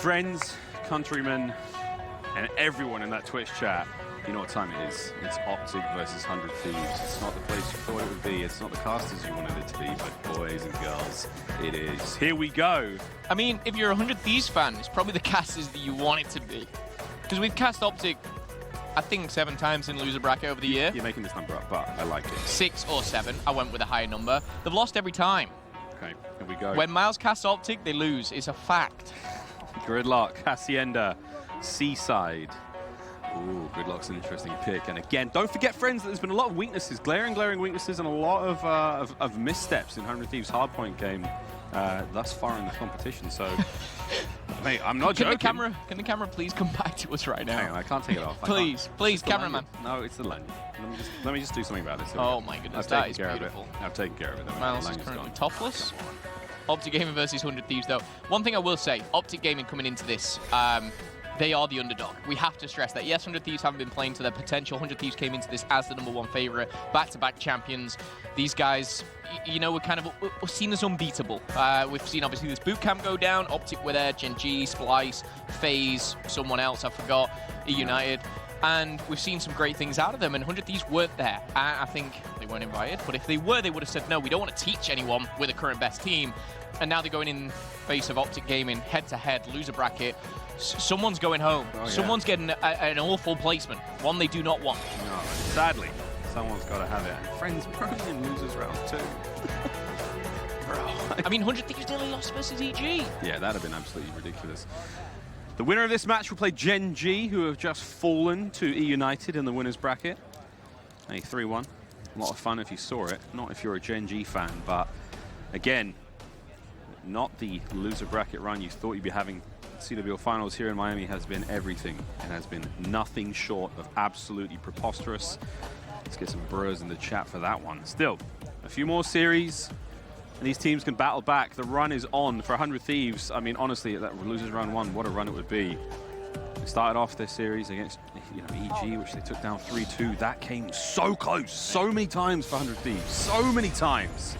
Friends, countrymen, and everyone in that Twitch chat, you know what time it is. It's Optic versus 100 Thieves. It's not the place you thought it would be. It's not the casters you wanted it to be, but boys and girls, it is. Here we go. I mean, if you're a 100 Thieves fan, it's probably the casters that you want it to be. Because we've cast Optic, I think, 7 times in loser bracket over the year. You're making this number up, but I like it. 6 or 7. I went with a higher number. They've lost every time. Okay, here we go. When Miles casts Optic, they lose. It's a fact. Gridlock, Hacienda, Seaside. Ooh, Gridlock's an interesting pick. And again, don't forget, friends, that there's been a lot of weaknesses, glaring weaknesses, and a lot of missteps in 100 Thieves' hardpoint game thus far in the competition. So, mate, I'm not joking. Can the camera please come back to us right now? Hang on, I can't take it off. Please, cameraman. No, it's the lanyard. Let me just do something about this. Oh my goodness, that is beautiful. I've taken care of it. Miles is currently topless. Optic Gaming versus 100 Thieves, though. One thing I will say, Optic Gaming coming into this, they are the underdog. We have to stress that. Yes, 100 Thieves haven't been playing to their potential. 100 Thieves came into this as the #1 favorite, back-to-back champions. These guys, you know, we're seen as unbeatable. We've seen, obviously, this boot camp go down. Optic were there, Gen G, Splice, FaZe, someone else, I forgot, United. And we've seen some great things out of them, and 100 Thieves weren't there. I think they weren't invited, but if they were, they would have said, no, we don't want to teach anyone. We're the current best team. And now they're going in face of Optic Gaming, head-to-head, loser bracket. Someone's going home. Oh, yeah. Someone's getting an awful placement, one they do not want. No, sadly, someone's got to have it. And friends, we're only in losers round 2. Bro. I mean, 100 Thieves nearly lost versus EG. Yeah, that'd have been absolutely ridiculous. The winner of this match will play Gen G, who have just fallen to E United in the winners bracket. A 3-1. A lot of fun if you saw it, not if you're a Gen G fan, but again, not the loser bracket run you thought you'd be having. CWL Finals here in Miami has been everything. It has been nothing short of absolutely preposterous. Let's get some bros in the chat for that one. Still, a few more series, and these teams can battle back. The run is on for 100 Thieves. I mean, honestly, that losers round 1, what a run it would be. We started off this series against EG, which they took down 3-2. That came so close, so many times for 100 Thieves, so many times.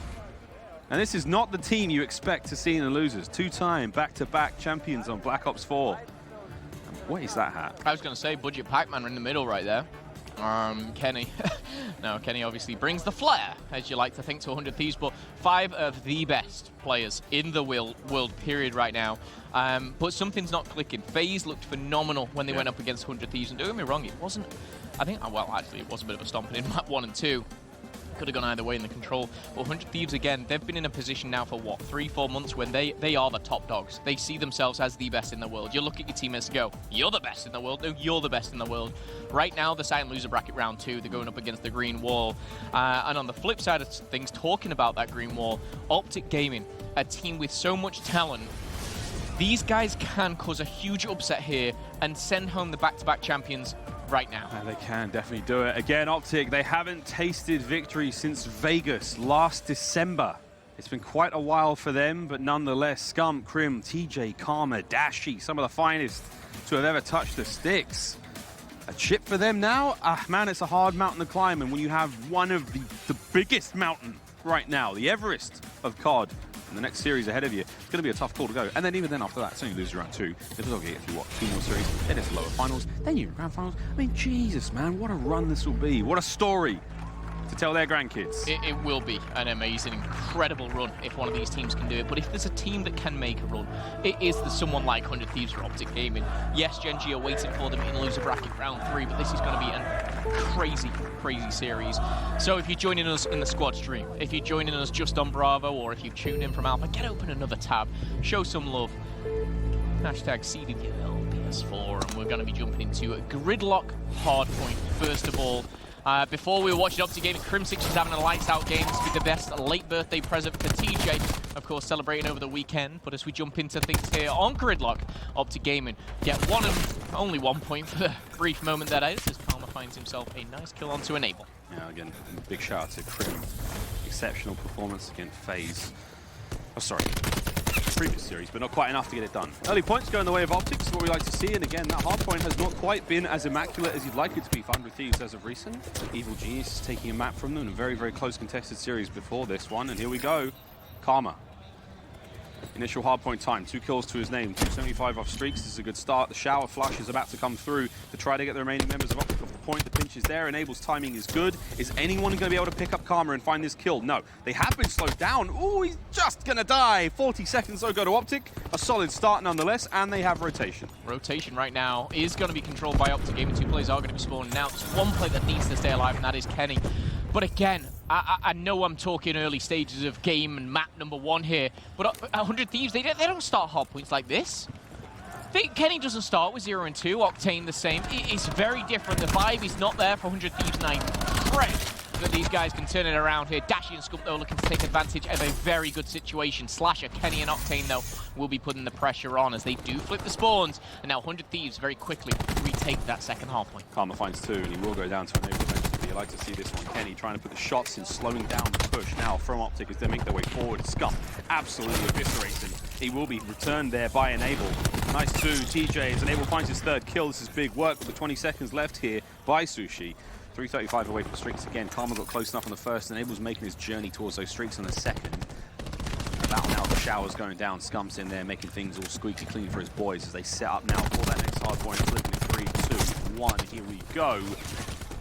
And this is not the team you expect to see in the losers. 2-time back-to-back champions on Black Ops 4. What is that hat? I was going to say Budget Pac-Man in the middle right there. Kenny. No, Kenny obviously brings the flair, as you like to think, to 100 Thieves, but 5 of the best players in the world period right now. But something's not clicking. FaZe looked phenomenal when they went up against 100 Thieves, and don't get me wrong, it wasn't, I think, well, actually, it was a bit of a stomping in map 1 and 2. Could have gone either way in the control. But 100 Thieves, again, they've been in a position now for, what, 3-4 months when they are the top dogs. They see themselves as the best in the world. You look at your teammates and go, you're the best in the world. No, you're the best in the world. Right now, they're starting loser bracket round 2. They're going up against the green wall. And on the flip side of things, talking about that green wall, Optic Gaming, a team with so much talent, these guys can cause a huge upset here and send home the back-to-back champions right now. They can definitely do it. Again, Optic, they haven't tasted victory since Vegas last December. It's been quite a while for them, but nonetheless, Scum, Crim, TJ, Karma, Dashi, some of the finest to have ever touched the sticks. A chip for them now? Ah, man, it's a hard mountain to climb, and when you have one of the biggest mountain right now, the Everest of COD, and the next series ahead of you, it's going to be a tough call to go. And then even then after that, it's only losers round 2. If it'll get through, what, 2 more series, then it's lower finals, then you're grand finals. I mean, Jesus, man, what a run this will be. What a story to tell their grandkids. It will be an amazing, incredible run if one of these teams can do it. But if there's a team that can make a run, it is someone like 100 Thieves or Optic Gaming. Yes, Gen G are waiting for them in loser bracket round 3, but this is going to be a crazy, crazy series. So if you're joining us in the squad stream, if you're joining us just on Bravo, or if you've tuned in from Alpha, get open another tab, show some love. Hashtag CWL PS4, and we're going to be jumping into a Gridlock hardpoint first of all. Before we were watching Optic Gaming, Crim6 was having a lights-out game. This would be the best late birthday present for TJ. Of course, celebrating over the weekend. But as we jump into things here on Gridlock, Optic Gaming get only 1 point for the brief moment that is, as Karma finds himself a nice kill onto Enable. Yeah, again, big shout out to Crim. Exceptional performance against FaZe. Oh, sorry. Previous series, but not quite enough to get it done. Early points go in the way of Optics, what we like to see, and again, that hard point has not quite been as immaculate as you'd like it to be for 100 Thieves as of recent. Evil Genius is taking a map from them in a very, very close contested series before this one, and here we go. Karma. Initial hardpoint time, 2 kills to his name, 275 off streaks. This is a good start. The shower flush is about to come through to try to get the remaining members of Optic off the point. The pinch is there. Enable's timing is good. Is anyone going to be able to pick up Karma and find this kill? No. They have been slowed down. Oh, he's just going to die. 40 seconds though go to Optic. A solid start nonetheless, and they have rotation. Rotation right now is going to be controlled by Optic Gaming. 2 players are going to be spawning now. There's one player that needs to stay alive, and that is Kenny. But again, I know I'm talking early stages of game and map number 1 here, but 100 Thieves, they don't start hard points like this. Kenny doesn't start with 0 and 2, Octane the same. It's very different. The vibe is not there for 100 Thieves, and I pray that these guys can turn it around here. Dashy and Scump, though, looking to take advantage of a very good situation. Slasher, Kenny, and Octane, though, will be putting the pressure on as they do flip the spawns. And now 100 Thieves very quickly retake that second hard point. Karma finds 2, and he will go down to enable eventually. You like to see this one. Kenny trying to put the shots in, slowing down the push now from Optic as they make their way forward. Scump absolutely eviscerates him. He will be returned there by Enable. Nice 2, TJ, as Enable finds his 3rd kill. This is big work with 20 seconds left here by Sushi. 3:35 away from streaks again. Karma got close enough on the first, and Enable's making his journey towards those streaks on the second. About now, the shower's going down. Scump's in there, making things all squeaky clean for his boys as they set up now for that next hard point. Flipping it 3, 2, 1. Here we go.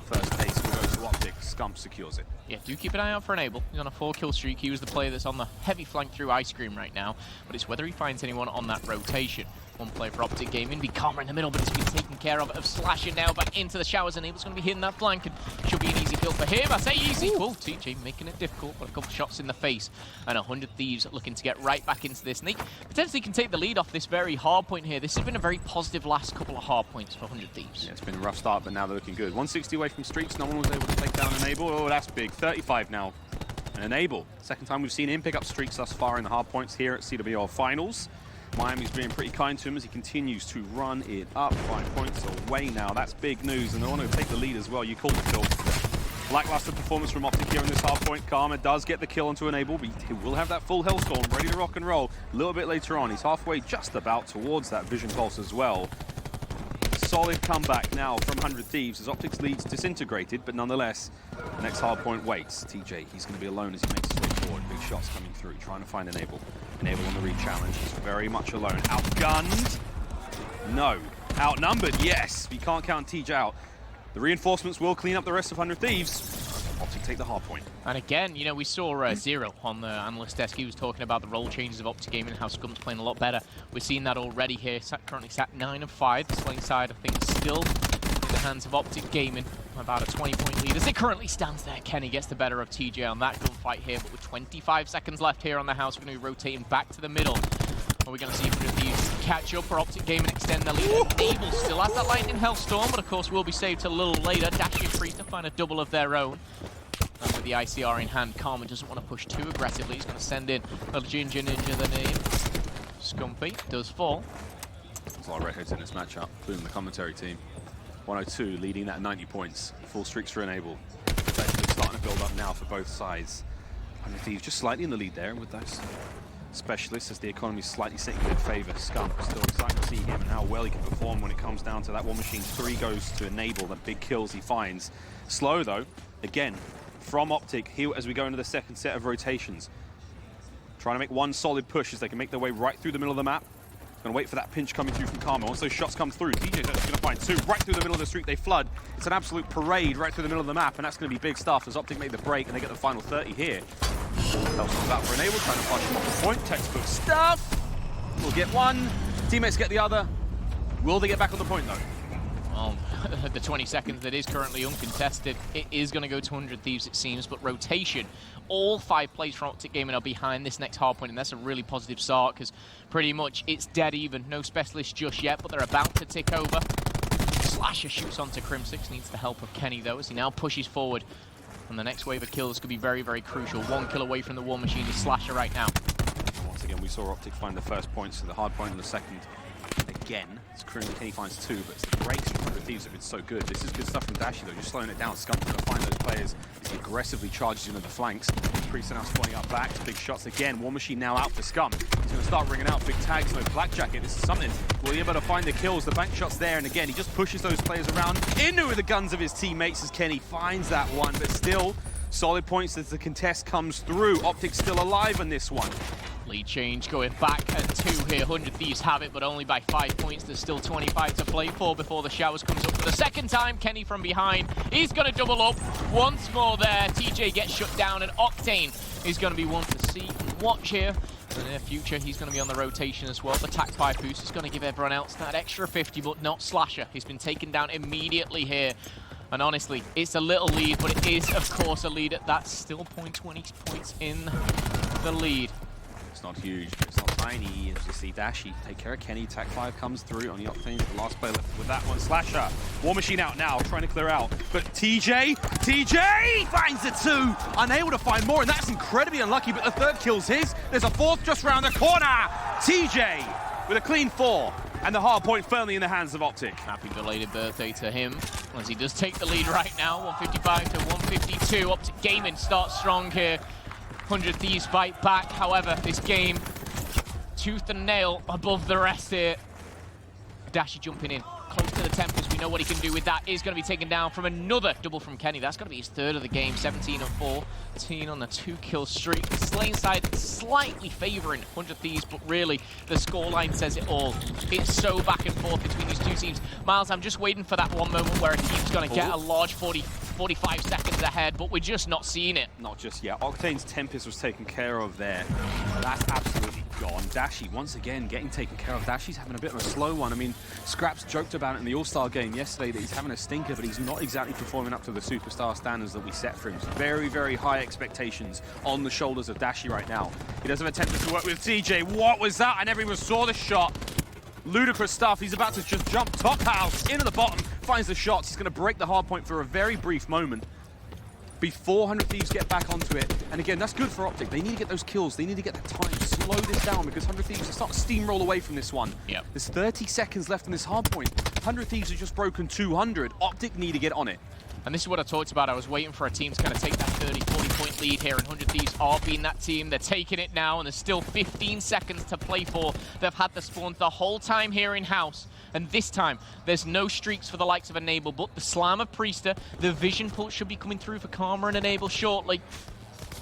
First pace will go to Optic. Scump secures it. Yeah, do keep an eye out for Enable. He's on a 4-kill streak. He was the player that's on the heavy flank through Ice Cream right now, but it's whether he finds anyone on that rotation. One player for Optic Gaming, be Karma in the middle, but it's been taken care of Slasher now back into the showers. Enable's going to be hitting that flank, and should be an easy kill for him. I say easy. Oh, TJ making it difficult, but a couple shots in the face, and 100 Thieves looking to get right back into this. And they potentially can take the lead off this very hard point here. This has been a very positive last couple of hard points for 100 Thieves. Yeah, it's been a rough start, but now they're looking good. 160 away from streaks. No one was able to take down Enable. Oh, that's big. 35 now. And Enable. Second time we've seen him pick up streaks thus far in the hard points here at CWL Finals. Miami's being pretty kind to him as he continues to run it up. 5 points away now. That's big news, and they want to take the lead as well. You called the kill. Lackluster performance from Optic here in this half point. Karma does get the kill onto Enable, but he will have that full Hellstorm ready to rock and roll a little bit later on. He's halfway just about towards that Vision Pulse as well. Solid comeback now from 100 Thieves as Optic's lead's disintegrated, but nonetheless, the next hard point waits. TJ, he's going to be alone as he makes his way forward. Big shots coming through, trying to find Enable. Enable on the re-challenge. He's very much alone. Outgunned? No. Outnumbered? Yes. We can't count TJ out. The reinforcements will clean up the rest of 100 Thieves. Optic take the hard point. And again, you know, we saw Zero on the analyst desk. He was talking about the role changes of Optic Gaming and how Scump's playing a lot better. We're seeing that already here. Currently sat 9 of 5. The slaying side, I think, still in the hands of Optic Gaming. About a 20-point lead as it currently stands there. Kenny gets the better of TJ on that gunfight here, but with 25 seconds left here on the house, we're going to be rotating back to the middle. Are we going to see if Thieves catch up for Optic Gaming and extend their lead? Enable still has that Lightning Hellstorm, but of course will be saved till a little later. Dashing free to find a double of their own. And with the ICR in hand, Karma doesn't want to push too aggressively. He's going to send in a Ginger Ninja the name. Scumpy does fall. There's a lot of redheads in this matchup, including the commentary team. 102 leading that 90 points. Full streaks for Enable. Effectively starting to build up now for both sides. 100 Thieves just slightly in the lead there with those specialists as the economy's slightly sitting in favour. Scump, still excited to see him and how well he can perform when it comes down to that War Machine. 3 goes to Enable, the big kills he finds. Slow though, again, from Optic here as we go into the second set of rotations. Trying to make one solid push as they can make their way right through the middle of the map. Going to wait for that pinch coming through from Karma. Once those shots come through, TJ's actually going to find 2 right through the middle of the street. They flood. It's an absolute parade right through the middle of the map, and that's going to be big stuff as Optic make the break and they get the final 30 here. Hellstorm's out for Enable, trying to punch him off the point. Textbook stuff. We'll get one. Teammates get the other. Will they get back on the point though? Well, the 20 seconds that is currently uncontested, it is going to go to 100 Thieves, it seems, but rotation. All 5 plays from Optic Gaming are behind this next hard point, and that's a really positive start because pretty much it's dead even. No specialists just yet, but they're about to tick over. Slasher shoots onto Crim6, needs the help of Kenny though, as he now pushes forward. And the next wave of kills could be very, very crucial. 1 kill away from the War Machine is Slasher right now. Once again, we saw Optic find the first points to the hard point in the second. Again, it's Kenny finds 2, but it's the breaks from 100 Thieves have been so good. This is good stuff from Dashy though, just slowing it down. Scump's going to find those players as he aggressively charges into the flanks. Priest now spawning up back, big shots again. War Machine now out for Scump. He's going to start ringing out big tags, no Black Jacket. This is something. Will he be able to find the kills? The bank shot's there, and again, he just pushes those players around into the guns of his teammates as Kenny finds that one, but still solid points as the contest comes through. Optic still alive in this one. lead change going back and 2 here. 100 Thieves have it, but only by 5 points. There's still 25 to play for before the showers comes up for the second time. Kenny from behind. He's going to double up once more there. TJ gets shut down, and Octane is going to be one to see and watch here. In the near future, he's going to be on the rotation as well. The tac 5 boost is going to give everyone else that extra 50, but not Slasher. He's been taken down immediately here. And honestly, it's a little lead, but it is, of course, a lead at that. Still 20 points in the lead. It's not huge, it's not tiny. As you see, Dashy take care of Kenny. Tac 5 comes through on the Octane. The last player left with that one. Slasher, War Machine out now, trying to clear out. But TJ finds the 2. Unable to find more, and that's incredibly unlucky, but the third kill's his. There's a fourth just round the corner. TJ with a clean 4. And the hard point firmly in the hands of Optic. Happy belated birthday to him, as he does take the lead right now. 155 to 152. Optic Gaming starts strong here. 100 Thieves fight back. However, this game, tooth and nail above the rest here. Dashy jumping in, close to the Tempest. We know what he can do with that. Is going to be taken down from another double from Kenny. That's going to be his 3rd of the game. 17 and 14 on the 2-kill streak. The Slain side slightly favouring 100 Thieves, but really the scoreline says it all. It's so back and forth between these two teams. Miles, I'm just waiting for that one moment where a team's going to get a large 45 seconds ahead, but we're just not seeing it. Not just yet. Octane's Tempest was taken care of there. That's absolutely gone. Dashy, once again, getting taken care of. Dashy's having a bit of a slow one. I mean, Scraps joked about it in the All-Star game yesterday that he's having a stinker, but he's not exactly performing up to the superstar standards that we set for him. So very, very high expectations on the shoulders of Dashy right now. He does have a Tempest to work with TJ. What was that? I never even saw the shot. Ludicrous stuff. He's about to just jump top house into the bottom, finds the shots. He's going to break the hard point for a very brief moment before 100 Thieves get back onto it. And again, that's good for Optic. They need to get those kills. They need to get that time. Slow this down, because 100 Thieves are starting to steamroll away from this one. Yep. There's 30 seconds left in this hard point. 100 Thieves have just broken 200. Optic need to get on it. And this is what I talked about. I was waiting for a team to kind of take that 30, 40-point lead here, and 100 Thieves are being that team. They're taking it now, and there's still 15 seconds to play for. They've had the spawns the whole time here in-house, and this time, there's no streaks for the likes of Enable, but the Slam of Priester, the Vision Pulse should be coming through for Karma and Enable shortly.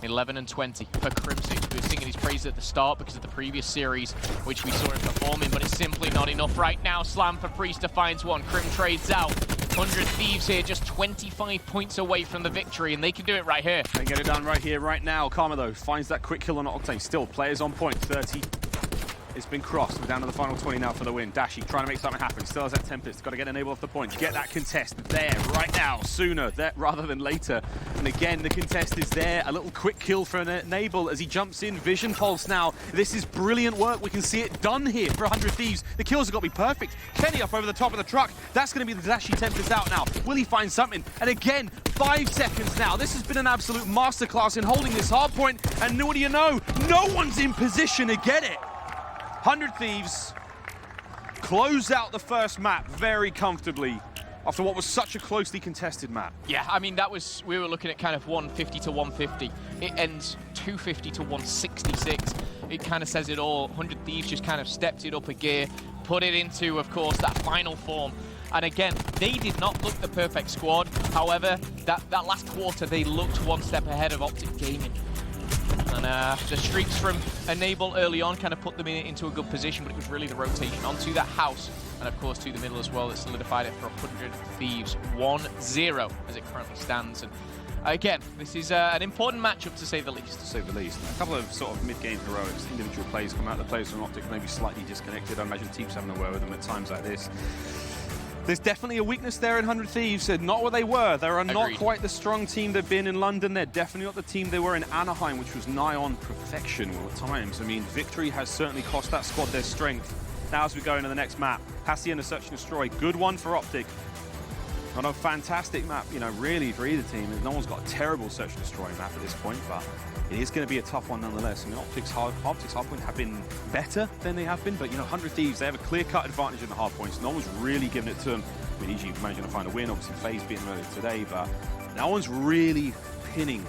11 and 20 for Crimson, who was singing his praises at the start because of the previous series, which we saw him performing, but it's simply not enough right now. Slam for Priester finds one. Crim trades out. 100 Thieves here, just 25 points away from the victory, and they can do it right here. They get it done right here, right now. Karma, though, finds that quick kill on Octane. Still, players on point. 30. It's been crossed. We're down to the final 20 now for the win. Dashy trying to make something happen. Still has that Tempest. Got to get Enable off the point. Get that contest there, right now, sooner rather than later. And again, the contest is there. A little quick kill for Enable as he jumps in. Vision Pulse now. This is brilliant work. We can see it done here for 100 Thieves. The kills have got to be perfect. Kenny up over the top of the truck. That's going to be the Dashy Tempest out now. Will he find something? And again, 5 seconds now. This has been an absolute masterclass in holding this hard point. And what do you know? No one's in position to get it. 100 Thieves close out the first map very comfortably after what was such a closely contested map. Yeah, I mean, we were looking at kind of 150 to 150. It ends 250 to 166. It kind of says it all. 100 Thieves just kind of stepped it up a gear, put it into, of course, that final form. And again, they did not look the perfect squad. However, that last quarter, they looked one step ahead of Optic Gaming. And the streaks from Enable early on kind of put them into a good position, but it was really the rotation onto that house, and of course to the middle as well, that solidified it for 100 Thieves. 1-0 as it currently stands. And again, this is an important matchup to say the least. To say the least. A couple of sort of mid-game heroics, individual plays come out. The players from Optic maybe slightly disconnected. I imagine teams having a word with them at times like this. There's definitely a weakness there in 100 Thieves. Not what they were. They are not quite the strong team they've been in London. They're definitely not the team they were in Anaheim, which was nigh on perfection at times. I mean, victory has certainly cost that squad their strength. Now as we go into the next map, Hacienda Search and Destroy. Good one for Optic. Not a fantastic map, you know, really, for either team. No one's got a terrible Search and Destroy map at this point, but it is going to be a tough one nonetheless. I mean, Optic's hardpoint have been better than they have been, but, you know, 100 Thieves, they have a clear-cut advantage in the hardpoints. No one's really giving it to them. I mean, usually managing to find a win, obviously FaZe beating earlier today, but no one's really pinning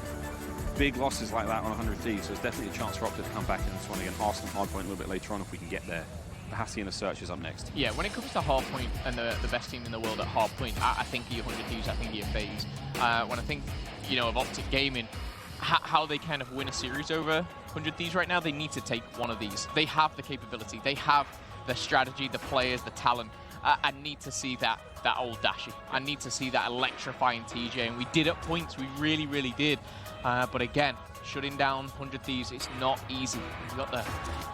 big losses like that on 100 Thieves, so there's definitely a chance for Optic to come back in this one again. Arsenal hardpoint a little bit later on if we can get there. The Hacienda Search is up next. Yeah, when it comes to hardpoint and the best team in the world at hardpoint, I think of your 100 Thieves, I think of your FaZe. When I think, you know, of Optic Gaming, how they kind of win a series over 100 Thieves right now, they need to take one of these. They have the capability. They have the strategy, the players, the talent. I need to see that old Dashi. I need to see that electrifying TJ. And we did at points. We really, really did. But again, shutting down 100 Thieves, it's not easy. You've got the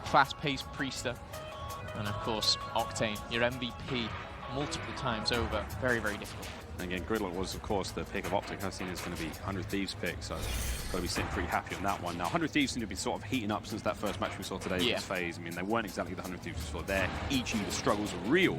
fast-paced Priester. And of course, Octane, your MVP multiple times over. Very, very difficult. Again, Gridlock was, of course, the pick of Optic. I've seen it's going to be 100 Thieves pick, so got to be sitting pretty happy on that one. Now, 100 Thieves seem to be sort of heating up since that first match we saw today against FaZe. I mean, they weren't exactly the 100 Thieves before. Each of the struggles are real.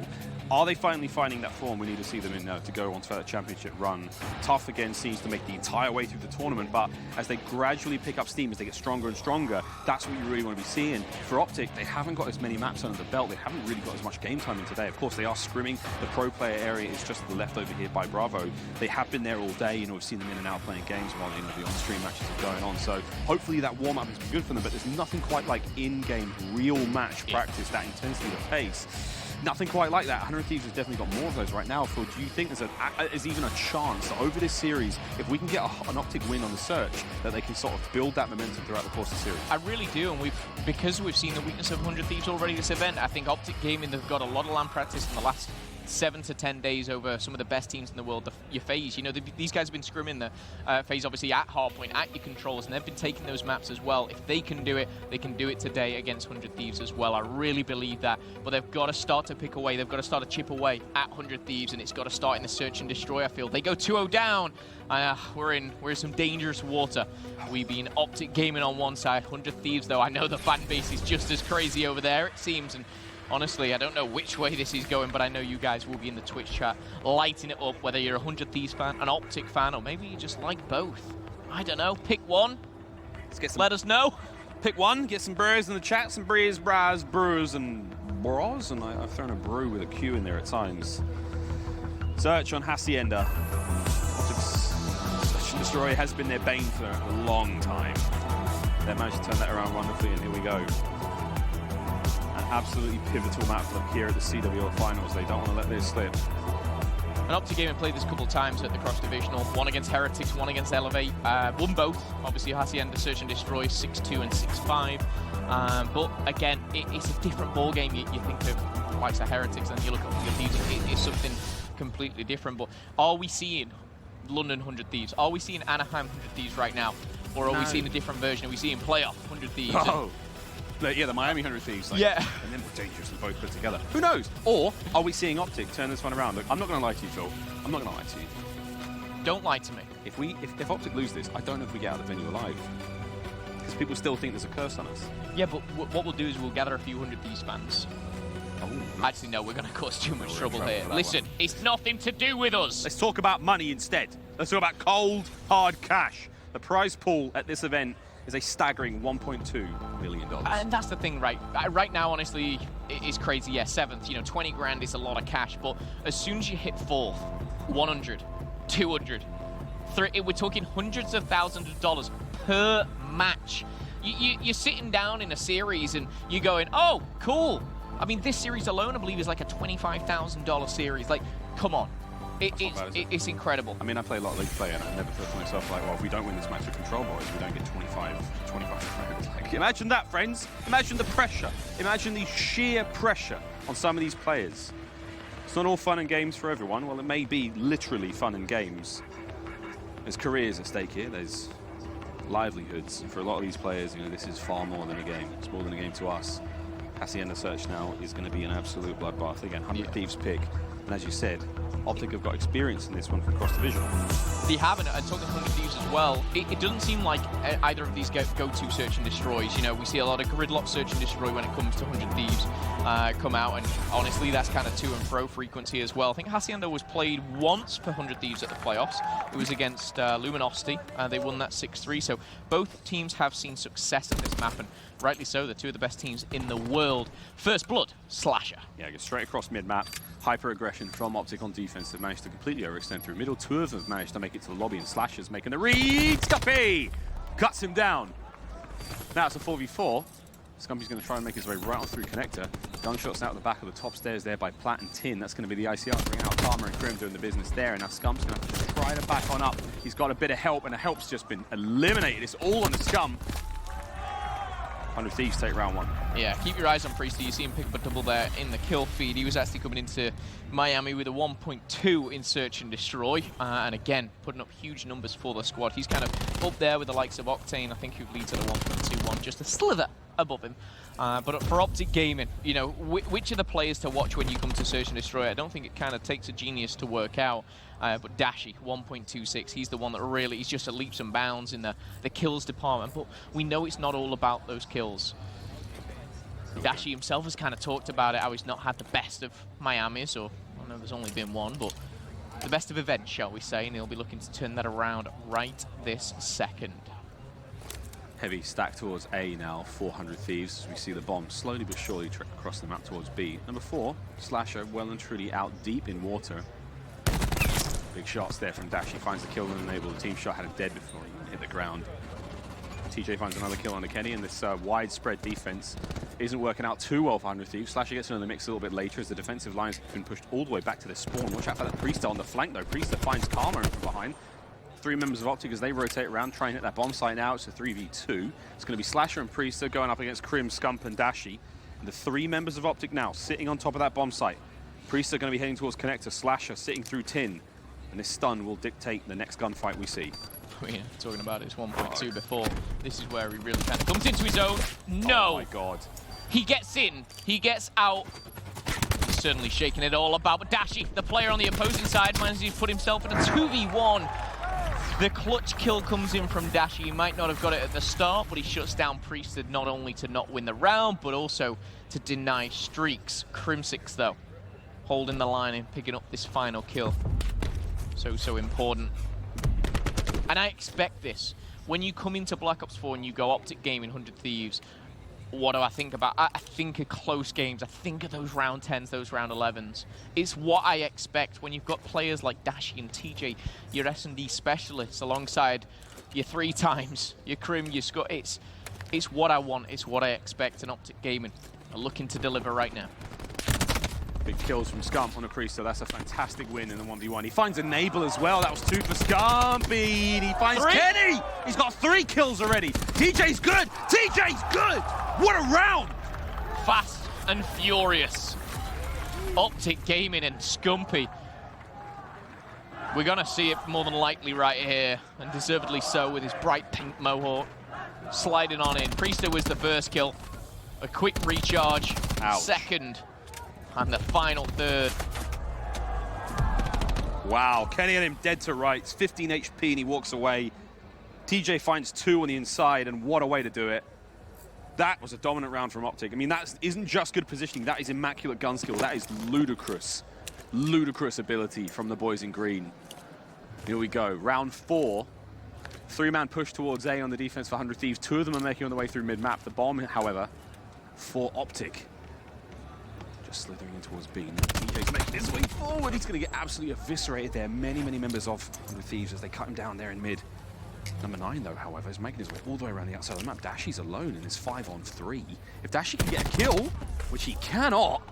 Are they finally finding that form? We need to see them in to go on to that championship run. Tough, again, seems to make the entire way through the tournament, but as they gradually pick up steam, as they get stronger and stronger, that's what you really want to be seeing. For Optic, they haven't got as many maps under the belt. They haven't really got as much game time in today. Of course, they are scrimming. The pro player area is just to the left over here by Bravo. They have been there all day, we've seen them in and out playing games while the on-stream matches are going on. So hopefully that warm-up has been good for them, but there's nothing quite like in-game, real match practice, that intensity of pace. Nothing quite like that. 100 Thieves has definitely got more of those right now. Phil, do you think there's even a chance that over this series, if we can get an Optic win on the search, that they can sort of build that momentum throughout the course of the series? I really do, and because we've seen the weakness of 100 Thieves already this event, I think Optic Gaming, they've got a lot of LAN practice in the last 7 to 10 days over some of the best teams in the world. Your FaZe, these guys have been scrimming the FaZe obviously at hardpoint, at your controls, and they've been taking those maps as well. If they can do it, they can do it today against 100 Thieves as well. I really believe that, but they've got to start to pick away. They've got to start to chip away at 100 Thieves, and it's got to start in the search and destroy. I feel they go 2-0 down. We're in some dangerous water. We've been Optic Gaming on one side, 100 Thieves though. I know the fan base is just as crazy over there, it seems, and honestly, I don't know which way this is going, but I know you guys will be in the Twitch chat lighting it up, whether you're a 100 Thieves fan, an Optic fan, or maybe you just like both. I don't know. Pick one. Let us know. Pick one. Get some brewers in the chat. Some brewers, and bros. And I've thrown a brew with a Q in there at times. Search on Hacienda. Optic's Search and Destroy has been their bane for a long time. They managed to turn that around wonderfully, and here we go. Absolutely pivotal map for them here at the CWL finals. They don't want to let this slip. And Optic Gaming played this a couple of times at the Cross Divisional. One against Heretics, one against Elevate. Won both. Obviously, Hacienda Search and Destroy 6-2 and 6-5. But again, it's a different ball game. You think of likes of Heretics, and you look at 100 Thieves. It's something completely different. But are we seeing London 100 Thieves? Are we seeing Anaheim 100 Thieves right now, or are we seeing a different version? Are we seeing playoff 100 Thieves? Oh. Yeah, the Miami 100 Thieves. And then we're dangerously both put together. Who knows? Or are we seeing Optic turn this one around? Look, I'm not going to lie to you, Phil. I'm not going to lie to you. Don't lie to me. If Optic lose this, I don't know if we get out of the venue alive. Because people still think there's a curse on us. Yeah, but what we'll do is we'll gather a few 100 Thieves fans. Oh, nice. Actually, no, we're going to cause too much trouble here. Listen, it's nothing to do with us. Let's talk about money instead. Let's talk about cold, hard cash. The prize pool at this event is a staggering $1.2 million. And that's the thing, right? Right now, honestly, it's crazy. Yeah, 7th, 20 grand is a lot of cash. But as soon as you hit 4th, 100, 200, we're talking hundreds of thousands of dollars per match. You're sitting down in a series and you're going, oh, cool. I mean, this series alone, I believe, is like a $25,000 series. Like, come on. It's incredible. I mean, I play a lot of League play, and I never thought to myself, like, well, if we don't win this match with Control Boys, we don't get 25 grand. Like, imagine that, friends. Imagine the pressure. Imagine the sheer pressure on some of these players. It's not all fun and games for everyone. Well, it may be literally fun and games. There's careers at stake here. There's livelihoods. And for a lot of these players, this is far more than a game. It's more than a game to us. Hacienda Search now is going to be an absolute bloodbath. Again, 100 Thieves pick. And as you said, Optic have got experience in this one from Cross Division. They have, and talking to 100 Thieves as well, it doesn't seem like either of these go-to search and destroys. We see a lot of Gridlock search and destroy when it comes to 100 Thieves come out, and honestly, that's kind of to and fro frequency as well. I think Hacienda was played once for 100 Thieves at the playoffs. It was against Luminosity. They won that 6-3, so both teams have seen success in this map, and rightly so. They're two of the best teams in the world. First Blood, Slasher. Yeah, go straight across mid-map. Hyper-aggression from Optic on defense. They've managed to completely overextend through middle. Two of them have managed to make it to the lobby, and Slasher's making the read. Scuffy cuts him down. Now it's a 4v4. Scumpy's going to try and make his way right on through connector. Gunshots out the back of the top stairs there by Platt and Tin. That's going to be the ICR bringing out Karma and Grim doing the business there. And now Scump's going to have to try to back on up. He's got a bit of help, and the help's just been eliminated. It's all on the Scum. 100 Thieves take round 1. Yeah, keep your eyes on Priester. You see him pick up a double there in the kill feed. He was actually coming into Miami with a 1.2 in Search and Destroy. And again, putting up huge numbers for the squad. He's kind of up there with the likes of Octane, I think, who leads at a 1.21, just a slither above him. But for Optic Gaming, you know, which are the players to watch when you come to Search and Destroy? I don't think it kind of takes a genius to work out. But Dashi, 1.26, he's the one that really, he's just at leaps and bounds in the kills department. But we know it's not all about those kills. Dashi himself has kind of talked about it, how he's not had the best of Miami's, or I know there's only been one, but the best of events, shall we say, and he'll be looking to turn that around right this second. Heavy stack towards A now, 400 Thieves, as we see the bomb slowly but surely trek across the map towards B. Number 4, Slasher, well and truly out deep in water. Big shots there from Dashi, finds the kill and enable. The team shot had him dead before he even hit the ground. TJ finds another kill on the Kenny, and this widespread defense isn't working out too well for 100 Thieves. Slasher gets into the mix a little bit later as the defensive lines have been pushed all the way back to the spawn. Watch out for that Priester on the flank though. Priester finds Karma from behind. 3 members of Optic as they rotate around, try and hit that bomb site now. It's a 3v2. It's going to be Slasher and Priester going up against Krim, Scump, and Dashi. And the 3 members of Optic now sitting on top of that bomb site. Priester going to be heading towards Connector. Slasher sitting through Tin. And this stun will dictate the next gunfight we see. Yeah, talking about his 1.2 before. This is where he really kind of comes into his own. No! Oh my god. He gets in. He gets out. He's certainly shaking it all about. But Dashi, the player on the opposing side, manages to put himself in a 2v1. The clutch kill comes in from Dashi. He might not have got it at the start, but he shuts down Priester not only to not win the round, but also to deny streaks. Crimsix, though, holding the line and picking up this final kill. So important. And I expect this. When you come into Black Ops 4 and you go Optic Gaming, 100 Thieves, what do I think about? I think of close games. I think of those round 10s, those round 11s. It's what I expect when you've got players like Dashi and TJ, your S&D specialists, alongside your 3 times, your Krim, your Scott. It's what I want. It's what I expect. And Optic Gaming are looking to deliver right now. Big kills from Scump on a Priester. That's a fantastic win in the 1v1. He finds Enable as well. That was 2 for Scumpy. He finds 3. Kenny. He's got 3 kills already. TJ's good. TJ's good. What a round. Fast and furious. Optic Gaming and Scumpy. We're going to see it more than likely right here, and deservedly so, with his bright pink mohawk sliding on in. Priester was the first kill. A quick recharge. Ouch. Second. And the final third. Wow, Kenny had him dead to rights. 15 HP and he walks away. TJ finds 2 on the inside, and what a way to do it. That was a dominant round from Optic. I mean, that isn't just good positioning. That is immaculate gun skill. That is ludicrous. Ludicrous ability from the boys in green. Here we go. Round 4. 3-man push towards A on the defense for 100 Thieves. 2 of them are making on the way through mid-map. The bomb, however, for Optic. Slithering in towards B. TJ's making his way forward. He's going to get absolutely eviscerated there. Many members of the Thieves as they cut him down there in mid. Number 9, though, however, is making his way all the way around the outside of the map. Dashi's alone in his 5-on-3. If Dashi can get a kill, which he cannot,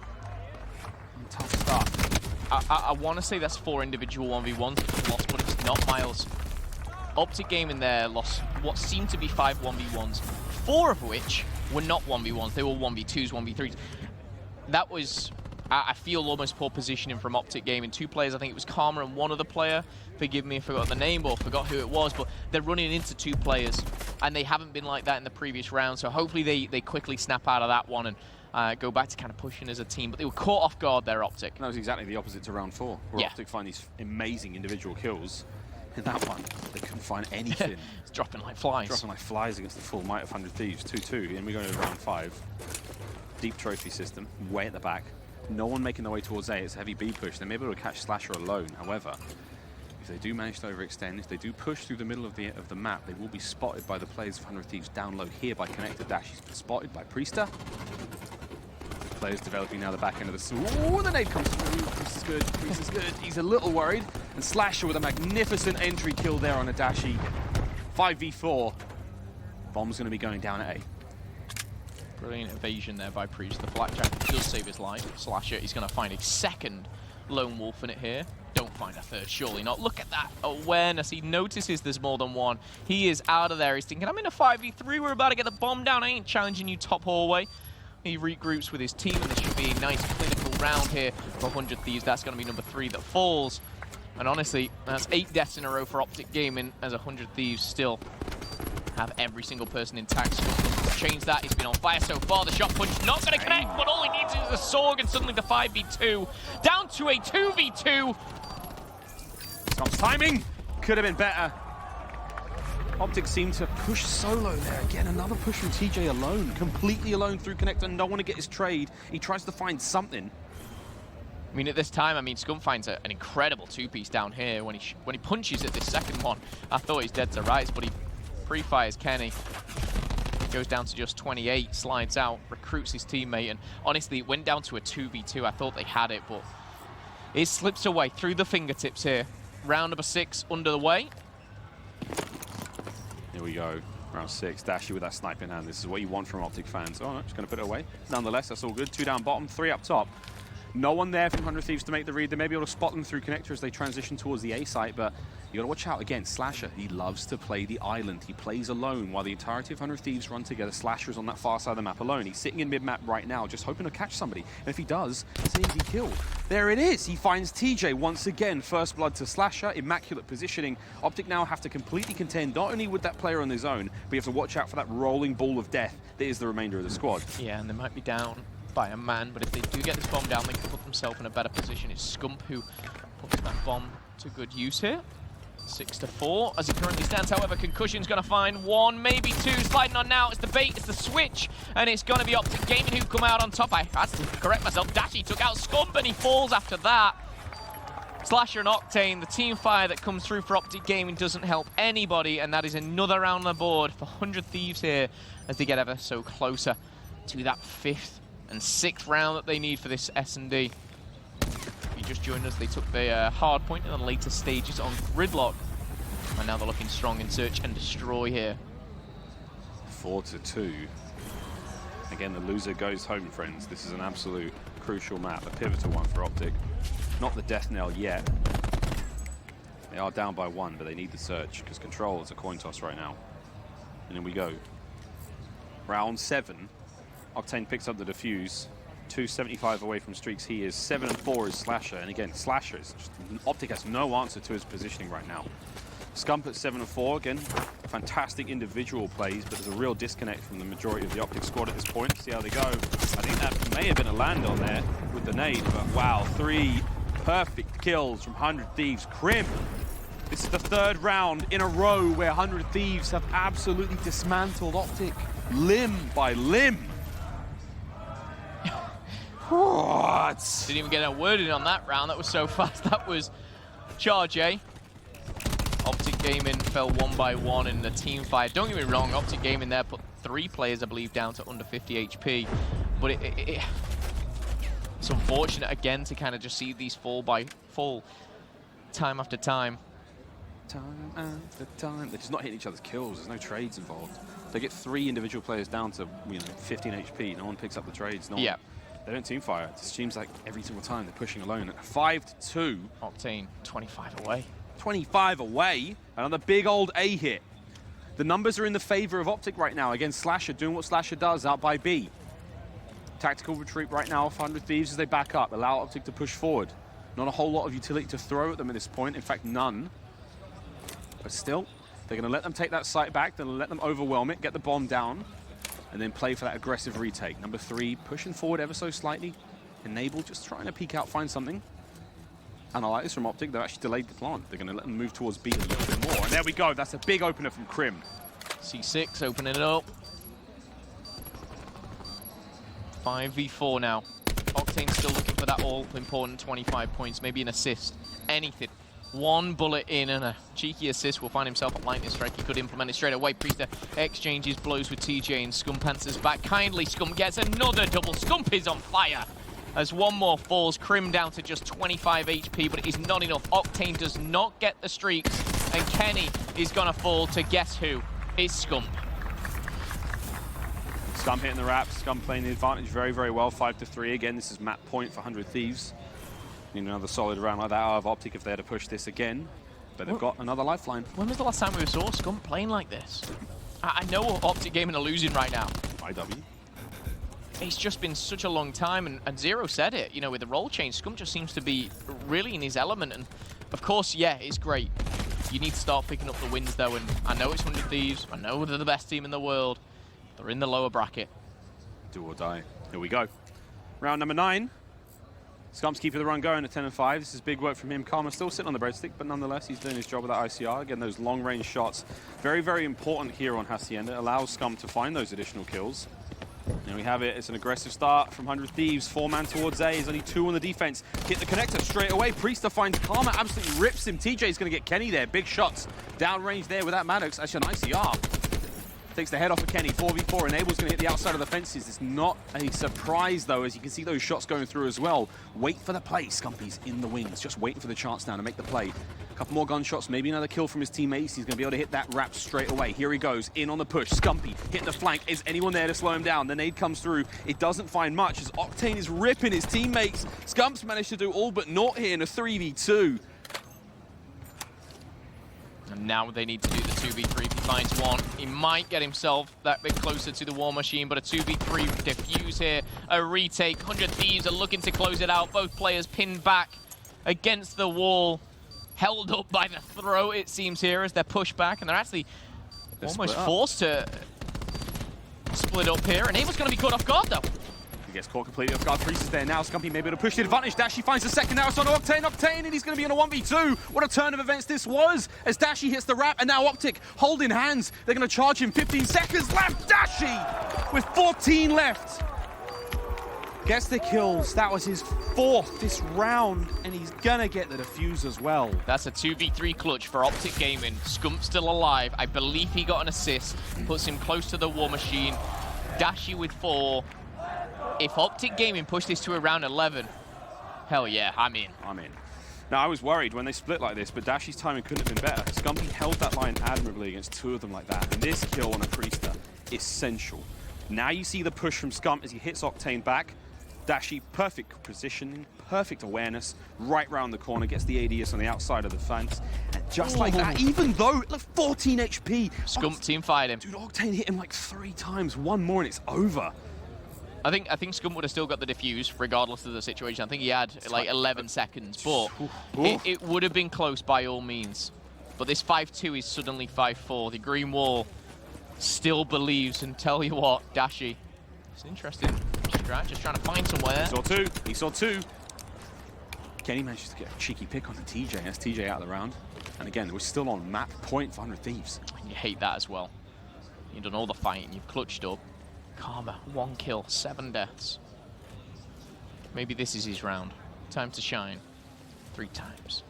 tough stuff. I want to say that's 4 individual 1v1s lost, but it's not, Miles. Optic Gaming there lost what seemed to be 5 1v1s, 4 of which were not 1v1s. They were 1v2s, 1v3s. That was, I feel, almost poor positioning from Optic Gaming. 2 players, I think it was Karma and one other player. Forgive me if I forgot the name or forgot who it was, but they're running into 2 players, and they haven't been like that in the previous round. So hopefully they quickly snap out of that one and go back to kind of pushing as a team. But they were caught off guard there, Optic. That was exactly the opposite to round 4, where Optic find these amazing individual kills. In that one, they couldn't find anything. It's dropping like flies. Dropping like flies against the full might of 100 Thieves. 2-2, and we go to round 5. Deep trophy system, way at the back. No one making their way towards A. It's a heavy B push. They may be able to catch Slasher alone. However, if they do manage to overextend, if they do push through the middle of the map, they will be spotted by the players of 100 Thieves down low here by Connector Dash. He's been spotted by Priester. Players developing now the back end of the... Ooh, the nade comes through. Priester's good. Priester's good. He's a little worried. And Slasher with a magnificent entry kill there on a Dashi. 5v4. Bomb's going to be going down at A. Brilliant evasion there by Priest. The Blackjack does save his life. Slasher is going to find a second lone wolf in it here. don't find a third, surely not. Look at that awareness. He notices there's more than one. He is out of there. He's thinking, I'm in a 5v3. We're about to get the bomb down. I ain't challenging you top hallway. He regroups with his team, and this should be a nice clinical round here for 100 Thieves. That's going to be number 3 that falls. And honestly, that's 8 deaths in a row for Optic Gaming, as 100 Thieves still have every single person intact. Change that. He's been on fire so far. The shot punch not going to connect, but all he needs is a Sorg, and suddenly the 5v2 down to a 2v2. Scump's timing could have been better. Optic seemed to push solo there. Again, another push from TJ alone, completely alone through connector. No one to get his trade. He tries to find something. I mean, at this time, Scump finds an incredible 2-piece down here. When he punches at this second one, I thought he's dead to rights, but he pre-fires Kenny. Goes down to just 28, slides out, recruits his teammate, and honestly, it went down to a 2v2. I thought they had it, but it slips away through the fingertips here. Round number 6 under the way. Here we go. Round 6. Dashy with that snipe in hand. This is what you want from Optic fans. Oh, no, just going to put it away. Nonetheless, that's all good. 2 down bottom, 3 up top. No one there from 100 Thieves to make the read. They may be able to spot them through connector as they transition towards the A site, but you got to watch out. Again, Slasher, he loves to play the island. He plays alone while the entirety of 100 Thieves run together. Slasher is on that far side of the map alone. He's sitting in mid-map right now, just hoping to catch somebody. And if he does, it's an easy kill. There it is. He finds TJ once again. First blood to Slasher. Immaculate positioning. Optic now have to completely contend, not only with that player on his own, but you have to watch out for that rolling ball of death that is the remainder of the squad. Yeah, and they might be down by a man, but if they do get this bomb down, they can put themselves in a better position. It's Scump who puts that bomb to good use here. 6-4 as it currently stands. However, Concussion's going to find 1, maybe 2. Sliding on now. It's the bait, it's the switch, and it's going to be Optic Gaming who come out on top. I had to correct myself. Dashy took out Scump, and he falls after that. Slasher and Octane, the team fire that comes through for Optic Gaming doesn't help anybody, and that is another round on the board for 100 Thieves here as they get ever so closer to that 5th and 6th round that they need for this S&D. If you just joined us, they took the hard point in the later stages on Gridlock. And now they're looking strong in search and destroy here. 4-2. Again, the loser goes home, friends. This is an absolute crucial map, a pivotal one for Optic. Not the death knell yet. They are down by 1, but they need the search because Control is a coin toss right now. And in we go. Round 7. Octane picks up the defuse. 275 away from streaks he is. 7-4 is Slasher. And again, Slasher is just, Optic has no answer to his positioning right now. Scump at 7-4. Again, fantastic individual plays, but there's a real disconnect from the majority of the Optic squad at this point. See how they go. I think that may have been a land on there with the nade, but wow, 3 perfect kills from 100 Thieves. Crim. This is the 3rd round in a row where 100 Thieves have absolutely dismantled Optic limb by limb. What? Didn't even get a word in on that round. That was so fast. That was Charge A. Optic Gaming fell 1 by 1 in the team fight. Don't get me wrong, Optic Gaming there put 3 players, I believe, down to under 50 HP. But it's unfortunate again to kind of just see these fall time after time. Time after time. They're just not hitting each other's kills. There's no trades involved. They get 3 individual players down to 15 HP. No one picks up the trades. No one, they don't team fire. It just seems like every single time they're pushing alone. 5-2. Octane 25 away. 25 away. Another big old A hit. The numbers are in the favor of Optic right now against Slasher, doing what Slasher does out by B. Tactical retreat right now for 100 Thieves as they back up. Allow Optic to push forward. Not a whole lot of utility to throw at them at this point. In fact, none. But still, they're going to let them take that site back. They're going to let them overwhelm it, get the bomb down, and then play for that aggressive retake. Number 3, pushing forward ever so slightly. Enable, just trying to peek out, find something. And I like this from Optic. They've actually delayed the plant. They're going to let them move towards B a little bit more. And there we go. That's a big opener from Crim. C6 opening it up. 5v4 now. Octane's still looking for that all-important 25 points, maybe an assist, anything. 1 bullet in and a cheeky assist will find himself a lightning strike. He could implement it straight away. Priester exchanges blows with TJ and Scump answers back kindly. Scump gets another double. Scump is on fire. As 1 more falls, Crim down to just 25 HP, but it is not enough. Octane does not get the streaks, and Kenny is gonna fall to guess who? It's Scump. Scump hitting the wraps. Scump playing the advantage very, very well. 5-3. Again, this is map point for 100 Thieves. Need another solid round like that out of Optic if they're to push this again. But they've got another lifeline. When was the last time we saw Scump playing like this? I know Optic Gaming are losing right now. IW. It's just been such a long time, and Zero said it, you know, with the role change, Scump just seems to be really in his element, and of course, yeah, it's great. You need to start picking up the wins, though, and I know it's 100 Thieves, I know they're the best team in the world, they're in the lower bracket. Do or die. Here we go. Round number 9. Scump's keeping the run going at 10 and 5. This is big work from him. Karma still sitting on the breadstick, but nonetheless, he's doing his job with that ICR. Again, those long-range shots, very, very important here on Hacienda. It allows Scump to find those additional kills. And we have it. It's an aggressive start from 100 Thieves. 4-man towards A. There's only 2 on the defense. Hit the connector straight away. Priester finds Karma, absolutely rips him. TJ's going to get Kenny there. Big shots. Downrange there with that Maddox. Actually, an ICR. Takes the head off of Kenny. 4v4. Enable's going to hit the outside of the fences. It's not a surprise, though, as you can see those shots going through as well. Wait for the play. Scumpy's in the wings. Just waiting for the chance now to make the play. A couple more gunshots. Maybe another kill from his teammates. He's going to be able to hit that wrap straight away. Here he goes. In on the push. Scumpy hit the flank. Is anyone there to slow him down? The nade comes through. It doesn't find much as Octane is ripping his teammates. Scump's managed to do all but naught here in a 3v2. And now they need to do the 2v3. If he finds one, he might get himself that bit closer to the War Machine, but a 2v3 defuse here, a retake. 100 Thieves are looking to close it out. Both players pinned back against the wall, held up by the throat, it seems here, as they're pushed back, and they're actually almost forced to split up here. And Abel's going to be caught off guard, though. He gets caught completely off guard. Priest is there now. Scumpy may be able to push the advantage. Dashy finds the second. Now it's on Octane. Octane, and he's going to be in a 1v2. What a turn of events this was as Dashy hits the wrap, and now Optic holding hands. They're going to charge him. 15 seconds left. Dashy with 14 left. Gets the kills. That was his 4th this round, and he's going to get the defuse as well. That's a 2v3 clutch for Optic Gaming. Scump's still alive. I believe he got an assist. Puts him close to the War Machine. Dashy with 4. If Optic Gaming push this to around 11, hell yeah, I'm in. I'm in. Now, I was worried when they split like this, but Dashy's timing couldn't have been better. Scumpy held that line admirably against 2 of them like that. And this kill on a Priester, essential. Now you see the push from Scump as he hits Octane back. Dashy, perfect positioning, perfect awareness, right round the corner, gets the ADS on the outside of the fence. And just like that, even though, like 14 HP. Scump team fired him. Dude, Octane hit him like 3 times, 1 more and it's over. I think Scump would have still got the defuse, regardless of the situation. I think he had like 11 seconds, but it would have been close by all means. But this 5-2 is suddenly 5-4. The Green Wall still believes, and tell you what, Dashy, it's interesting. Just trying to find somewhere. He saw 2. He saw 2. Kenny manages to get a cheeky pick on the TJ. That's TJ out of the round. And again, we're still on map point for 100 Thieves. And you hate that as well. You've done all the fighting. You've clutched up. Karma, 1 kill, 7 deaths. Maybe this is his round. Time to shine. 3 times.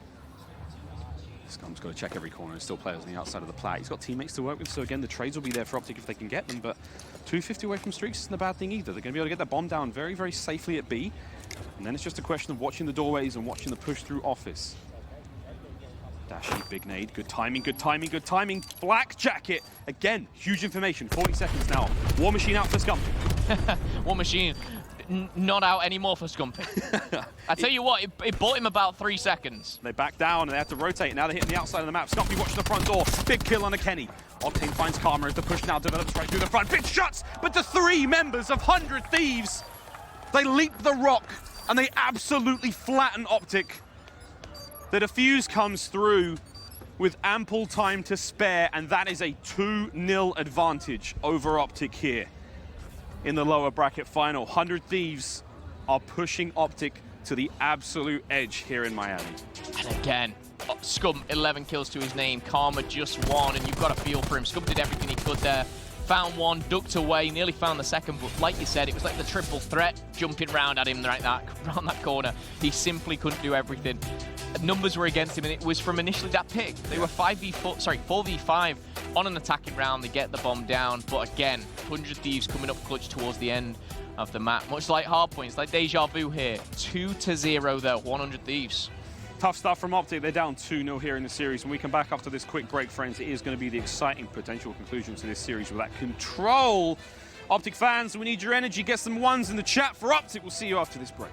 Scump's got to check every corner. There's still players on the outside of the plat. He's got teammates to work with, so again, the trades will be there for Optic if they can get them, but 250 away from streaks isn't a bad thing either. They're going to be able to get that bomb down very, very safely at B, and then it's just a question of watching the doorways and watching the push through office. Dashy, big nade, good timing, good timing, good timing. Black jacket, again, huge information, 40 seconds now. War Machine out for Scump. War Machine not out anymore for Scumpy. I tell you what, it bought him about 3 seconds. They back down and they have to rotate. Now they're hitting the outside of the map. Scumpy watching the front door. Big kill on a Kenny. Octane finds Karma as the push now develops right through the front. Big shots, but the 3 members of 100 Thieves, they leap the rock and they absolutely flatten Optic. The defuse comes through with ample time to spare, and that is a 2-0 advantage over Optic here in the lower bracket final. 100 Thieves are pushing Optic to the absolute edge here in Miami. And again, Scump, 11 kills to his name. Karma just 1, and you've got a feel for him. Scump did everything he could there. Found 1, ducked away, nearly found the second, but like you said, it was like the triple threat jumping round at him right around that corner. He simply couldn't do everything. Numbers were against him, and it was from initially that pick. They were 4v5 on an attacking round. They get the bomb down, but again, 100 Thieves coming up clutch towards the end of the map. Much like Hardpoints, like Deja Vu here. 2-0 though, 100 Thieves. Tough stuff from Optic. They're down 2-0 here in the series. When we come back after this quick break, friends, it is going to be the exciting potential conclusion to this series with that control. Optic fans, we need your energy. Get some ones in the chat for Optic. We'll see you after this break.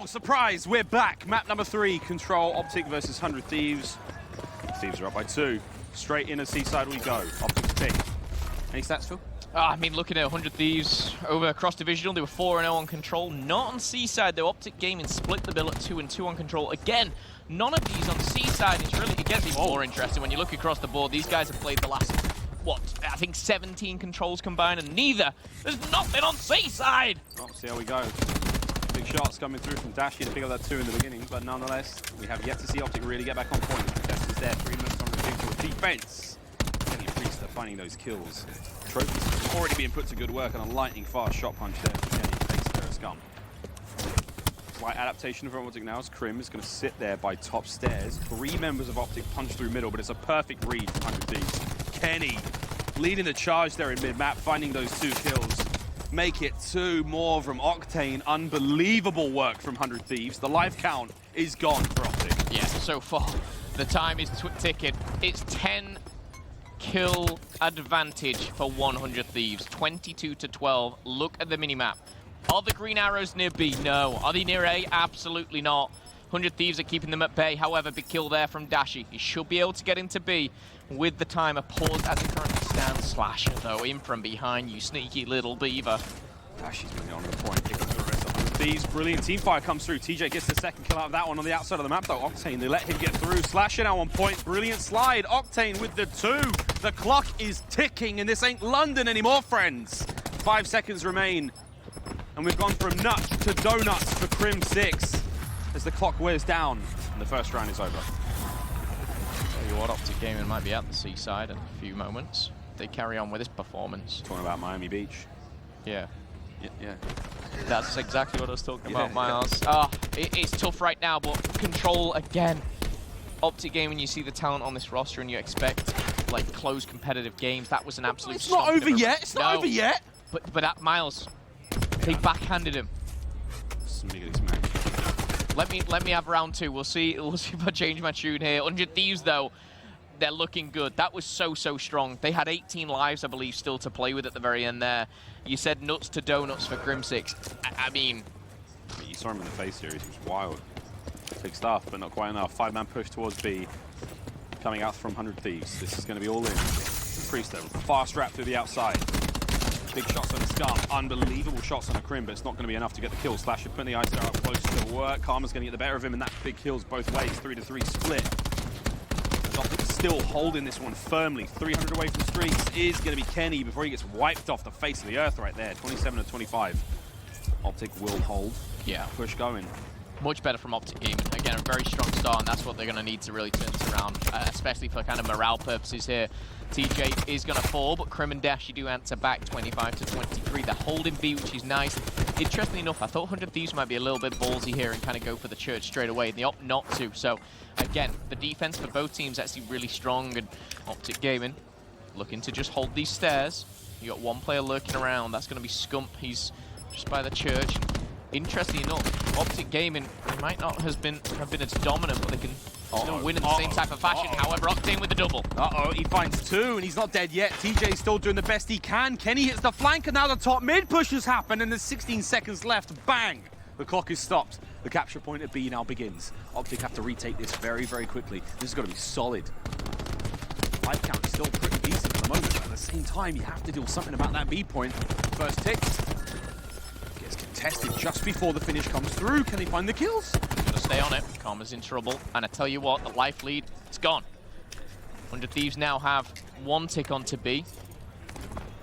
Oh, surprise, we're back. Map number 3, Control, Optic versus 100 Thieves. Thieves are up by 2. Straight in a Seaside we go. Optic's pick. Any stats, Phil? I mean, looking at 100 Thieves over across divisional, they were 4-0 on Control. Not on Seaside, though. Optic Gaming split the bill at 2-2 on Control. Again, none of these on Seaside. It's really, it gets even more interesting when you look across the board. These guys have played the last, what, I think 17 Controls combined, and neither. There's nothing on Seaside. Well, see how we go. Big shots coming through from Dashi to pick up that 2 in the beginning, but nonetheless, we have yet to see Optic really get back on point. Test is there, 3 minutes on the defense. Kenny Priest are finding those kills. Trophies already being put to good work, and a lightning fast shot punch there for Kenny. Takes there a scum. Slight adaptation from Optic now as Krim is going to sit there by top stairs. 3 members of Optic punch through middle, but it's a perfect read from 100 Thieves. Kenny leading the charge there in mid-map, finding those 2 kills. Make it 2 more from Octane. Unbelievable work from 100 Thieves. The life count is gone for Optic. Yeah, so far the time is ticking. It's 10 kill advantage for 100 Thieves. 22-12. Look at the minimap. Are the green arrows near B? No. Are they near A? Absolutely not. 100 Thieves are keeping them at bay. However, big kill there from Dashi. He should be able to get into B with the timer paused as it currently stands. Slasher, though, in from behind you, sneaky little beaver. Dashi's been on the point. Pick up the rest of 100 Thieves. Brilliant team fire comes through. TJ gets the second kill out of that one on the outside of the map, though. Octane, they let him get through. Slasher now on point. Brilliant slide. Octane with the 2. The clock is ticking, and this ain't London anymore, friends. 5 seconds remain. And we've gone from nuts to donuts for Crim 6 as the clock wears down and the first round is over. Tell you what, Optic Gaming might be at the Seaside in a few moments. They carry on with this performance. Talking about Miami Beach. Yeah. Yeah. That's exactly what I was talking about, Miles. It's tough right now, but Control again. Optic Gaming, you see the talent on this roster and you expect like close competitive games. That was an absolute It's not over yet. It's not over yet. But at Miles, they backhanded him. Smiggity smack. Let me have round 2. We'll see if I change my tune here. 100 Thieves though, they're looking good. That was so strong. They had 18 lives, I believe, still to play with at the very end there. You said nuts to donuts for Grim 6. I mean, you saw him in the face here. He was wild. Big stuff, but not quite enough. 5-man push towards B. Coming out from 100 Thieves. This is going to be all in. Priest though, fast wrap through the outside. Big shots on a Scum. Unbelievable shots on a Crim, but it's not going to be enough to get the kill. Slasher putting the eyes up close to work. Karma's going to get the better of him, and that big kills both ways. 3-3 split. Optic's still holding this one firmly. 300 away from streaks is going to be Kenny before he gets wiped off the face of the earth right there. 27-25. Optic will hold. Yeah. Push going. Much better from Optic Gaming. Again, a very strong start, and that's what they're going to need to really turn this around, especially for kind of morale purposes here. TJ is going to fall, but Crim and Dashi do answer back 25-23. They're holding B, which is nice. Interestingly enough, I thought 100 Thieves might be a little bit ballsy here and kind of go for the church straight away, and they opt not to. So, again, the defense for both teams actually really strong, and Optic Gaming looking to just hold these stairs. You got one player lurking around. That's going to be Scump. He's just by the church. Interestingly enough, Optic Gaming might not have been as dominant, but they can still win in the same type of fashion. However, Octane with the double. He finds 2, and he's not dead yet. TJ's still doing the best he can. Kenny hits the flank, and now the top mid push has happened, and there's 16 seconds left. Bang! The clock is stopped. The capture point at B now begins. Optic have to retake this very quickly. This has got to be solid. Life count is still pretty decent at the moment, but at the same time, you have to do something about that B point. First tick. Gets contested just before the finish comes through. Can he find the kills? Gotta stay on it. Karma's in trouble. And I tell you what, the life lead, it's gone. 100 Thieves now have 1 tick onto B.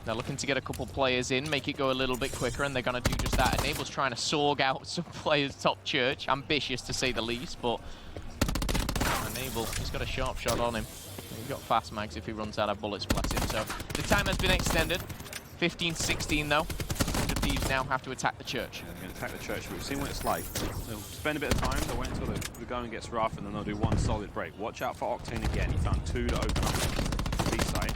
They're looking to get a couple players in, make it go a little bit quicker, and they're going to do just that. Enable's trying to sorg out some players top church. Ambitious, to say the least, but Enable, he's got a sharp shot on him. He's got fast mags if he runs out of bullets, bless him. So the time has been extended. 15-16, though. 100 Thieves now have to attack the church. Yeah, they're going to attack the church. We've seen what it's like. They'll spend a bit of time. They'll wait until the going gets rough, and then they'll do one solid break. Watch out for Octane again. He found 2 to open up the B side.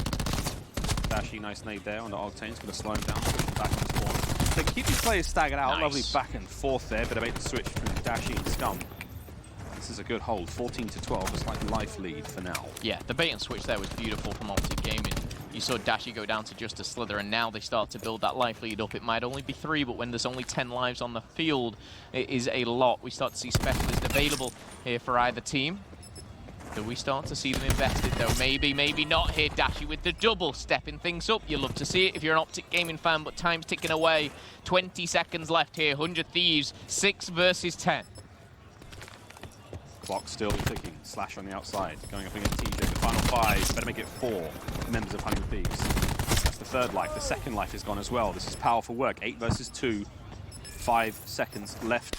Dashi, nice nade there on the Octane. It's going to slow him down, push him back on spawn. They keep these players staggered out. Nice. Lovely back and forth there. Bit of bait to switch between Dashi and Scum. This is a good hold. 14-12. It's like life lead for now. Yeah, the bait and switch there was beautiful from Optic Gaming. You saw Dashi go down to just a slither, and now they start to build that life lead up. It might only be 3, but when there's only 10 lives on the field, it is a lot. We start to see specialists available here for either team. Do we start to see them invested, though? Maybe, maybe not here. Dashi with the double, stepping things up. You love to see it if you're an Optic Gaming fan, but time's ticking away. 20 seconds left here. 100 Thieves, 6 versus 10. Clock still ticking. Slash on the outside. Going up against TJ. The final 5. Better make it 4 members of 100 Thieves. That's the 3rd life. The 2nd life is gone as well. This is powerful work. 8 versus 2. 5 seconds left.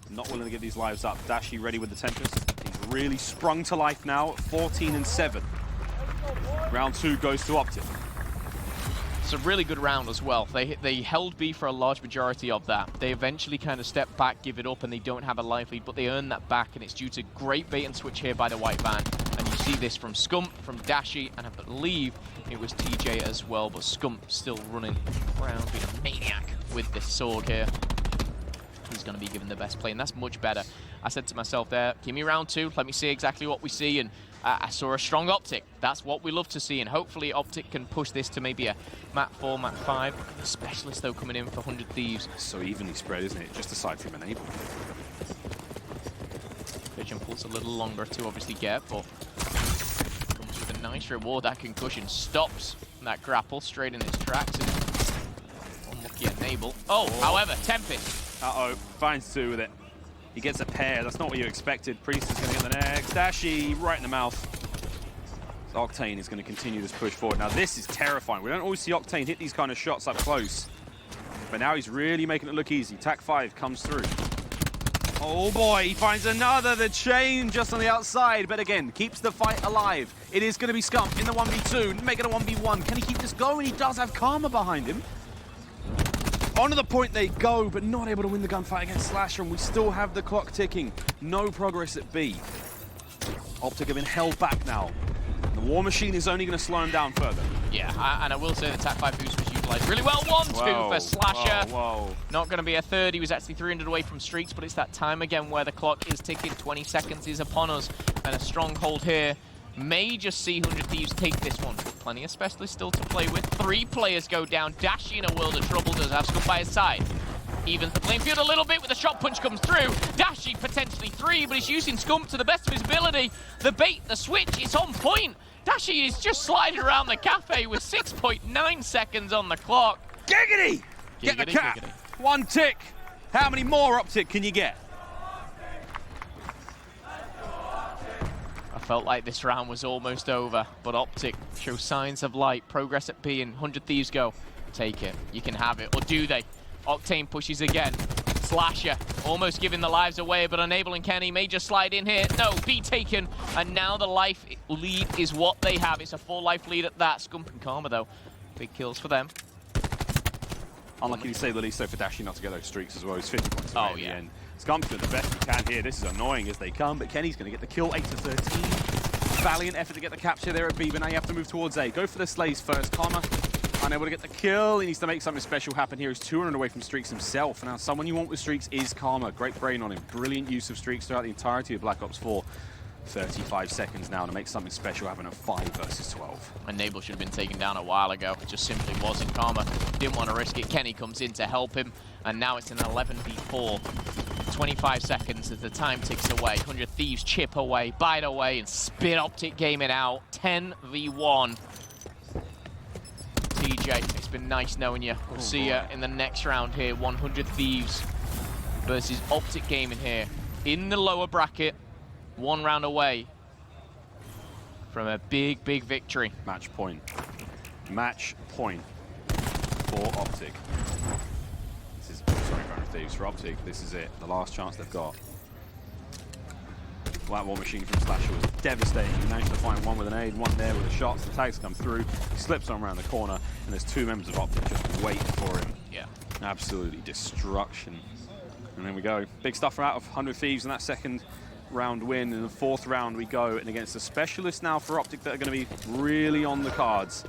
Not willing to give these lives up. Dashi ready with the Tempest. He's really sprung to life now at 14 and 7. Round 2 goes to Optic. It's a really good round as well. They held B for a large majority of that. They eventually kind of step back, give it up, and they don't have a life lead, but they earn that back, and it's due to great bait and switch here by the white van. And you see this from Scump, from Dashi, and I believe it was TJ as well, but Scump still running around, being a maniac with this sword here. He's going to be given the best play, and that's much better. I said to myself there, give me round 2, let me see exactly what we see, and I saw a strong Optic. That's what we love to see, and hopefully Optic can push this to maybe a map 4, map 5. The specialist, though, coming in for 100 Thieves. So evenly spread, isn't it? Just aside from Enable. Vision pulls a little longer to obviously get, but comes with a nice reward. That concussion stops that grapple straight in its tracks. And unlucky Enable. Oh, however, Tempest. Uh-oh, finds 2 with it. He gets a pair. That's not what you expected. Priest is going to get the next. Dashi right in the mouth. Octane is going to continue this push forward. Now this is terrifying. We don't always see Octane hit these kind of shots up close. But now he's really making it look easy. Tac 5 comes through. Oh boy, he finds another. The chain just on the outside. But again, keeps the fight alive. It is going to be Scump in the 1v2. Make it a 1v1. Can he keep this going? He does have Karma behind him. Onto the point they go, but not able to win the gunfight against Slasher, and we still have the clock ticking. No progress at B. Optic have been held back now. The War Machine is only going to slow him down further. Yeah, and I will say the Tac 5 boost was utilized really well. 1-2 for Slasher. Whoa. Not going to be a 3rd. He was actually 300 away from streaks, but it's that time again where the clock is ticking. 20 seconds is upon us, and a stronghold here. May just see 100 Thieves take this one. Plenty of specialists still to play with. 3 players go down. Dashi in a world of trouble does have Scump by his side. Evens the playing field a little bit with the shot punch comes through. Dashi potentially 3, but he's using Scump to the best of his ability. The bait, the switch, it's on point. Dashi is just sliding around the cafe with 6.9 seconds on the clock. Giggity! Get the cap. Giggity. 1 tick. How many more Optic can you get? Felt like this round was almost over, but Optic show signs of light. Progress at B and 100 Thieves go. Take it. You can have it. Or do they? Octane pushes again. Slasher almost giving the lives away, but enabling Kenny may just slide in here. No, B taken. And now the life lead is what they have. It's a 4 life lead at that. Scump and Karma, though. Big kills for them. Unlucky to say the least, so for Dashi not to get those streaks as well. He's 50 points away at the end. Scump's doing the best he can here. This is annoying as they come, but Kenny's going to get the kill, 8 to 13. Valiant effort to get the capture there at B, but now you have to move towards A. Go for the slays first. Karma unable to get the kill. He needs to make something special happen here. He's 200 away from streaks himself. Now, someone you want with streaks is Karma. Great brain on him. Brilliant use of streaks throughout the entirety of Black Ops 4. 35 seconds now to make something special happen at 5 versus 12. Enable should have been taken down a while ago. It just simply wasn't. Karma didn't want to risk it. Kenny comes in to help him, and now it's an 11v4. 25 seconds as the time ticks away. 100 Thieves chip away, bite away, and spit Optic gaming out. 10v1. TJ, it's been nice knowing you. We'll see you in the next round here. 100 Thieves versus Optic gaming here in the lower bracket. 1 round away from a big, big victory. Match point. Match point for Optic. This is, sorry, 100 Thieves for Optic. This is it. The last chance they've got. That War Machine from Slasher was devastating. He managed to find one with an aid, one there with a shot. The tags come through. He slips on around the corner, and there's 2 members of Optic just waiting for him. Yeah. Absolutely destruction. And there we go. Big stuff out of 100 Thieves in that second round win. In the 4th round we go, and against the specialists now for Optic that are going to be really on the cards.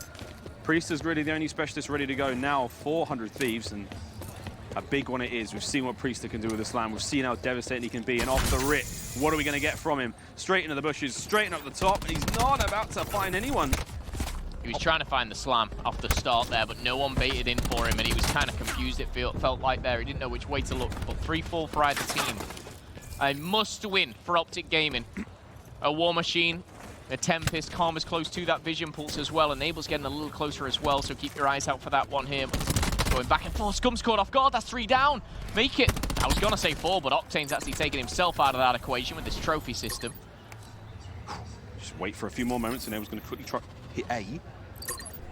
Priest is really the only specialist ready to go now for 100 Thieves, and a big one it is. We've seen what Priester can do with the slam. We've seen how devastating he can be, and off the rip, what are we going to get from him? Straight into the bushes, straight up the top, and he's not about to find anyone He was trying to find the slam off the start there, but no one baited in for him, and he was kind of confused, it felt like there. He didn't know which way to look, but 3-4 for either team. A must-win for Optic Gaming. A War Machine, a Tempest, Karma's close to that Vision Pulse as well. Enable's getting a little closer as well, so keep your eyes out for that one here. But going back and forth, Scum's caught off guard, that's 3 down. Make it. I was going to say 4, but Octane's actually taking himself out of that equation with this trophy system. Just wait for a few more moments, and Enable's going to quickly try hit A.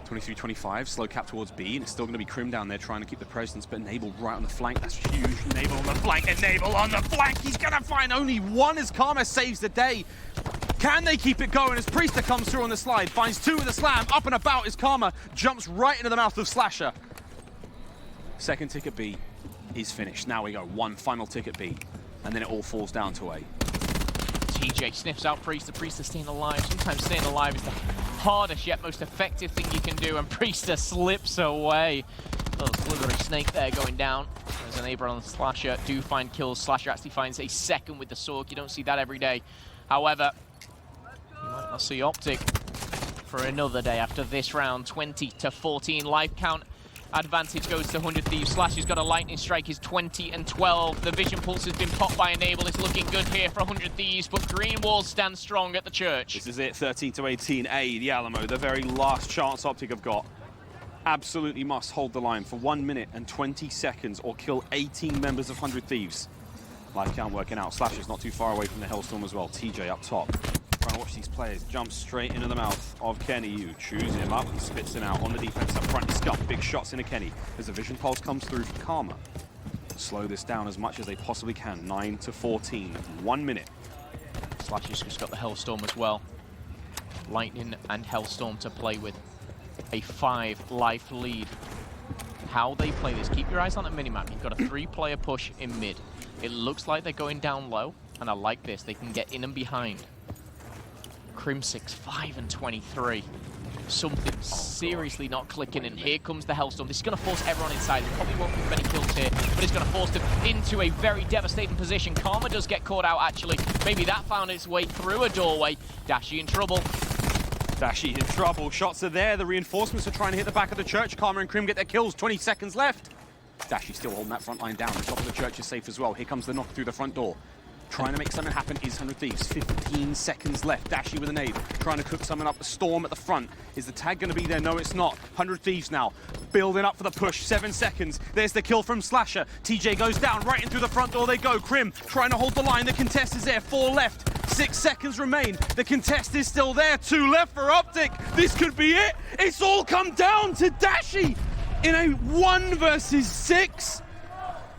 23-25, slow cap towards B, and it's still going to be Crim down there trying to keep the presence, but Enable right on the flank, that's huge. Enable on the flank, Enable on the flank, he's going to find only one as Karma saves the day. Can they keep it going as Priester comes through on the slide, finds 2 with the slam, up and about as Karma jumps right into the mouth of Slasher. Second ticket B is finished. Now we go, one final ticket B, and then it all falls down to A. TJ sniffs out Priester, Priester staying alive. Sometimes staying alive is the hardest yet most effective thing you can do, and Priester slips away. Little slithery snake there going down. There's an Abra on Slasher, do find kills. Slasher actually finds a second with the sword. You don't see that every day. However, you might not see Optic for another day after this round. 20-14 life count. Advantage goes to 100 Thieves. Slasher's got a lightning strike, is 20-12. The Vision Pulse has been popped by Enable. It's looking good here for 100 Thieves, but Green Walls stand strong at the church. This is it, 13-18, A, the Alamo, the very last chance Optic have got. Absolutely must hold the line for 1 minute and 20 seconds or kill 18 members of 100 Thieves. Life count working out. Slasher's not too far away from the Hellstorm as well. TJ up top. Trying to watch these players jump straight into the mouth of Kenny. You choose him up, he spits him out on the defense up front. Scum, big shots into Kenny as the Vision Pulse comes through for Karma. Slow this down as much as they possibly can. 9-14, 1 minute. Slasher's just got the Hellstorm as well. Lightning and Hellstorm to play with. A 5 life lead. How they play this, keep your eyes on the minimap. You've got a 3-player push in mid. It looks like they're going down low, and I like this. They can get in and behind. Crim6, 5-23. Something seriously not clicking, and here comes the Hellstorm. This is going to force everyone inside. They probably won't give many kills here, but it's going to force them into a very devastating position. Karma does get caught out, actually. Maybe that found its way through a doorway. Dashy in trouble. Dashy in trouble. Shots are there. The reinforcements are trying to hit the back of the church. Karma and Crim get their kills. 20 seconds left. Dashy still holding that front line down. The top of the church is safe as well. Here comes the knock through the front door. Trying to make something happen is 100 Thieves. 15 seconds left. Dashy with a nade. Trying to cook something up. The Storm at the front. Is the tag going to be there? No, it's not. 100 Thieves now. Building up for the push. 7 seconds. There's the kill from Slasher. TJ goes down. Right in through the front door they go. Crim trying to hold the line. The contest is there. 4 left. 6 seconds remain. The contest is still there. 2 left for Optic. This could be it. It's all come down to Dashy in a 1 versus 6.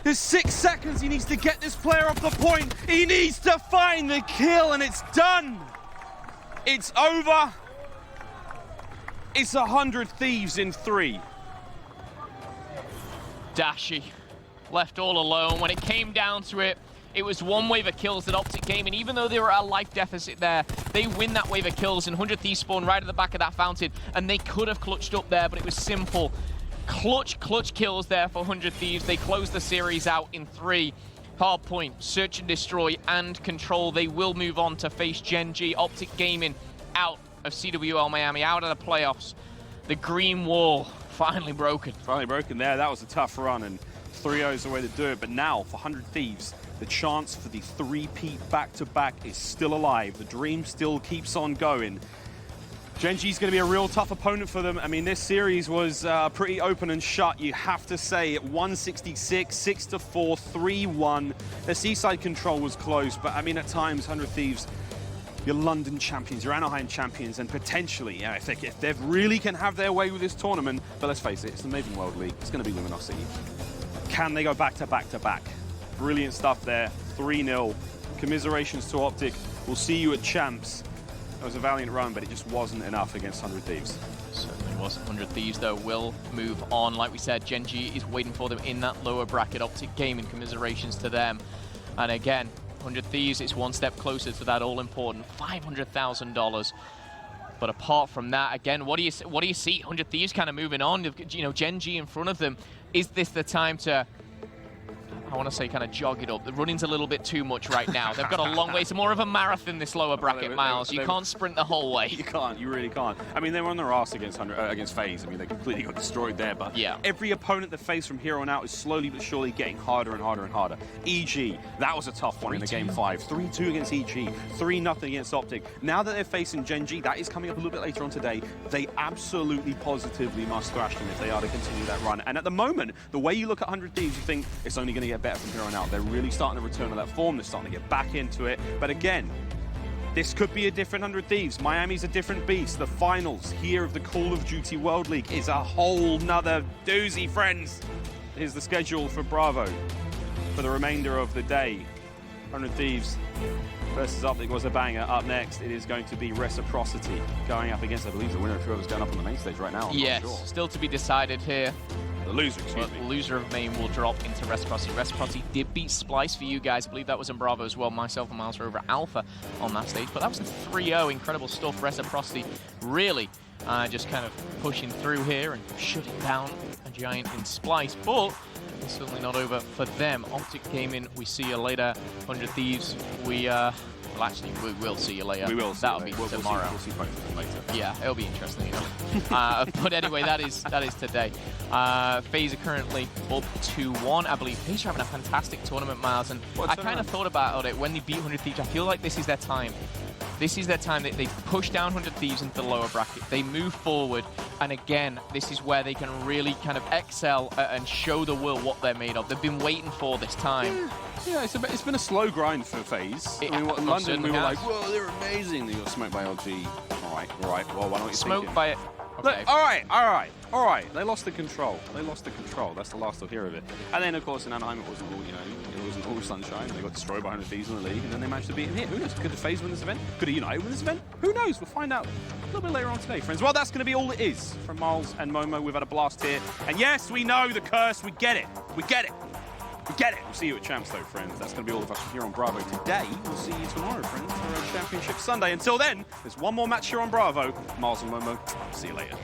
There's 6 seconds. He needs to get this player off the point. He needs to find the kill, and it's done. It's over. It's 100 Thieves in 3. Dashy left all alone. When it came down to it, it was 1 wave of kills that Optic Gaming, even though they were at a life deficit there, they win that wave of kills, and 100 Thieves spawn right at the back of that fountain, and they could have clutched up there, but it was simple. Clutch kills there for 100 Thieves. They close the series out in 3. Hardpoint, Search and Destroy, and Control. They will move on to face Gen G. Optic Gaming out of CWL Miami, out of the playoffs. The green wall finally broken. Finally broken there. That was a tough run, and 3-0 is the way to do it. But now, for 100 Thieves, the chance for the 3-peat back-to-back is still alive. The dream still keeps on going. Gen G's going to be a real tough opponent for them. I mean, this series was pretty open and shut, you have to say. At 166, 6-4, 3-1. The Seaside Control was close, but I mean, at times, 100 Thieves, your London champions, your Anaheim champions, and potentially, yeah, if they really can have their way with this tournament, but let's face it, it's the Maven World League. It's going to be luminosity. Can they go back-to-back-to-back? Brilliant stuff there. 3-0. Commiserations to Optic. We'll see you at Champs. It was a valiant run, but it just wasn't enough against 100 Thieves. Certainly wasn't. 100 Thieves, though, will move on. Like we said, Gen G is waiting for them in that lower bracket. Optic Gaming, commiserations to them. And again, 100 Thieves, it's 1 step closer to that all-important $500,000. But apart from that, again, what do you see? 100 Thieves kind of moving on. You know, Gen G in front of them. Is this the time to I want to say kind of jog it up. The running's a little bit too much right now. They've got a long way. It's more of a marathon, this lower bracket, Miles. You can't sprint the whole way. You can't. You really can't. I mean, they were on their ass against FaZe. I mean, they completely got destroyed there. But yeah, every opponent they face from here on out is slowly but surely getting harder and harder and harder. EG, that was a tough one in the game 5. 3-2 against EG. 3-0 against Optic. Now that they're facing Gen G, that is coming up a little bit later on today. They absolutely positively must thrash them if they are to continue that run. And at the moment, the way you look at 100 Thieves, you think it's only going to get better from here on out. They're really starting to return to that form. They're starting to get back into it. But again, this could be a different 100 Thieves. Miami's a different beast. The finals here of the Call of Duty World League is a whole nother doozy, friends. Here's the schedule for Bravo for the remainder of the day. 100 Thieves versus Optic was a banger. Up next, it is going to be Reciprocity going up against, I believe, the winner of whoever's going up on the main stage right now. Yes, still to be decided here. The loser, excuse me. The loser of main will drop into Reciprocity. Reciprocity did beat Splice for you guys. I believe that was in Bravo as well. Myself and Miles were over Alpha on that stage. But that was a 3-0. Incredible stuff. Reciprocity really just kind of pushing through here and shutting down a giant in Splice. But it's certainly not over for them. Optic Gaming, we see you later. 100 Thieves, well, actually, we will see you later. We will. That'll be tomorrow. We'll see both of them later. Yeah, it'll be interesting. But anyway, that is today. FaZe are currently up 2-1. I believe FaZe are having a fantastic tournament, Miles. And I kind of thought about it when they beat 100 Thieves. I feel like this is their time. This is their time. They push down 100 Thieves into the lower bracket. They move forward. And again, this is where they can really kind of excel and show the world what they're made of. They've been waiting for this time. Yeah, it's been a slow grind for FaZe. I mean, in London, we were like, whoa, they're amazing. They got smoked by LG. All right. Well, why don't you smoked by it? Okay. Look, all right. They lost the control. That's the last I'll hear of it. And then, of course, in Anaheim, it wasn't all sunshine. They got destroyed by 100 Thieves in the league, and then they managed to beat him here. Who knows? Could FaZe win this event? Could United win this event? Who knows? We'll find out a little bit later on today, friends. Well, that's going to be all it is from Miles and Momo. We've had a blast here. And yes, we know the curse. We get it. We'll see you at Champs, though, friends. That's going to be all of us here on Bravo today. We'll see you tomorrow, friends, for a Championship Sunday. Until then, there's one more match here on Bravo. Miles and Momo, see you later.